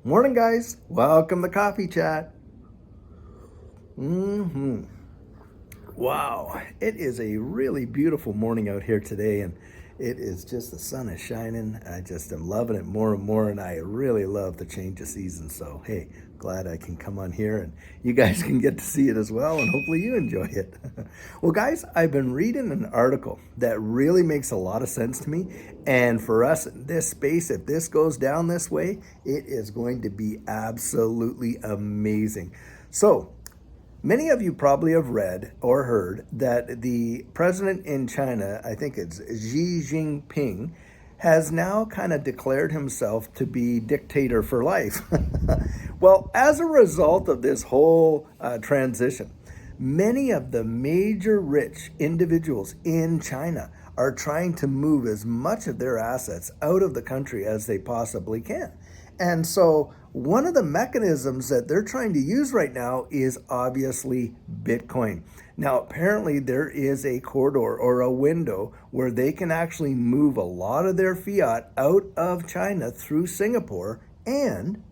Morning, guys. Welcome to Coffee Chat. Wow, it is a really beautiful morning out here today, and it is just the sun is shining. I just am loving it more and more, and I really love the change of season. So, hey, glad I can come on here and you guys can get to see it as well, and hopefully you enjoy it. Well, guys, I've been reading an article that really makes a lot of sense to me. And for us in this space, if this goes down this way, it is going to be absolutely amazing. So, many of you probably have read or heard that the president in China, I think it's Xi Jinping, has now kind of declared himself to be dictator for life. Well, as a result of this whole transition, many of the major rich individuals in China are trying to move as much of their assets out of the country as they possibly can. And so one of the mechanisms that they're trying to use right now is obviously Bitcoin. Now, apparently there is a corridor or a window where they can actually move a lot of their fiat out of China through Singapore and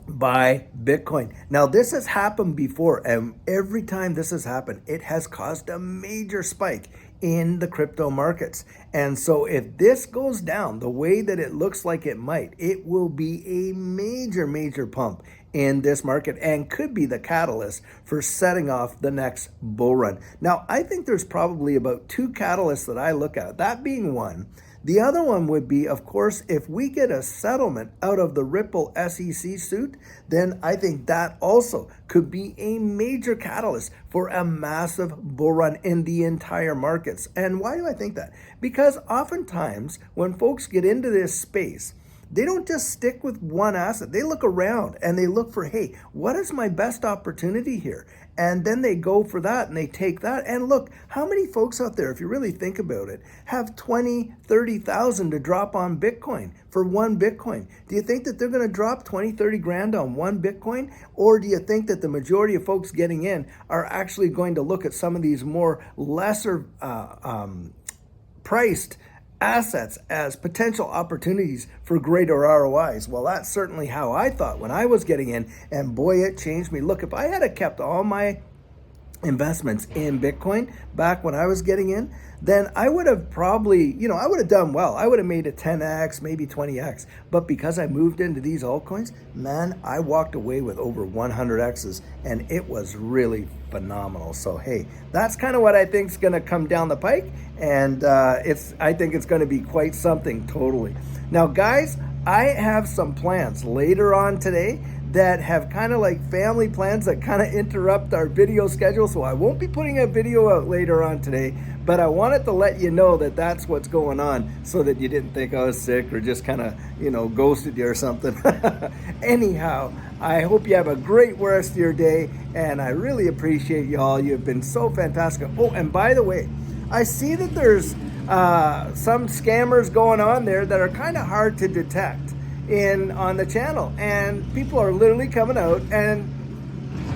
buy Bitcoin. Now, this has happened before, and every time this has happened, it has caused a major spike in the crypto markets. And so if this goes down the way that it looks like it might, it will be a major pump in this market and could be the catalyst for setting off the next bull run. Now, I think there's probably about two catalysts that I look at, that being one. The other one would be, of course, if we get a settlement out of the Ripple SEC suit, then I think that also could be a major catalyst for a massive bull run in the entire markets. And why do I think that? Because oftentimes when folks get into this space, they don't just stick with one asset. They look around and they look for, hey, what is my best opportunity here? And then they go for that and they take that. And look, how many folks out there, if you really think about it, have 20, 30,000 to drop on Bitcoin for one Bitcoin? Do you think that they're going to drop 20, 30 grand on one Bitcoin? Or do you think that the majority of folks getting in are actually going to look at some of these more lesser priced assets as potential opportunities for greater ROIs? Well, that's certainly how I thought when I was getting in, and boy, it changed me. Look, if I had kept all my investments in Bitcoin back when I was getting in, then I would have probably, I would have done well. I would have made a 10x, maybe 20x. But because I moved into these altcoins, man, I walked away with over 100x's, and it was really phenomenal. So, hey, that's kind of what I think is going to come down the pike. And I think it's going to be quite something totally. Now, guys, I have some plans later on today that have kind of like family plans that kind of interrupt our video schedule. So I won't be putting a video out later on today, but I wanted to let you know that that's what's going on so that you didn't think I was sick or just kind of, ghosted you or something. Anyhow, I hope you have a great rest of your day, and I really appreciate you all. You've been so fantastic. Oh, and by the way, I see that there's some scammers going on there that are kind of hard to detect on the channel, and people are literally coming out and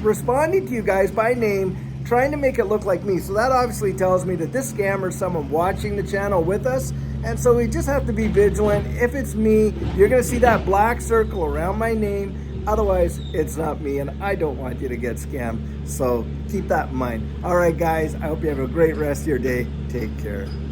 responding to you guys by name, trying to make it look like me. So that obviously tells me that this scammer is someone watching the channel with us, and so we just have to be vigilant. If it's me, you're going to see that black circle around my name. Otherwise, it's not me, and I don't want you to get scammed. So keep that in mind. All right, guys, I hope you have a great rest of your day. Take care.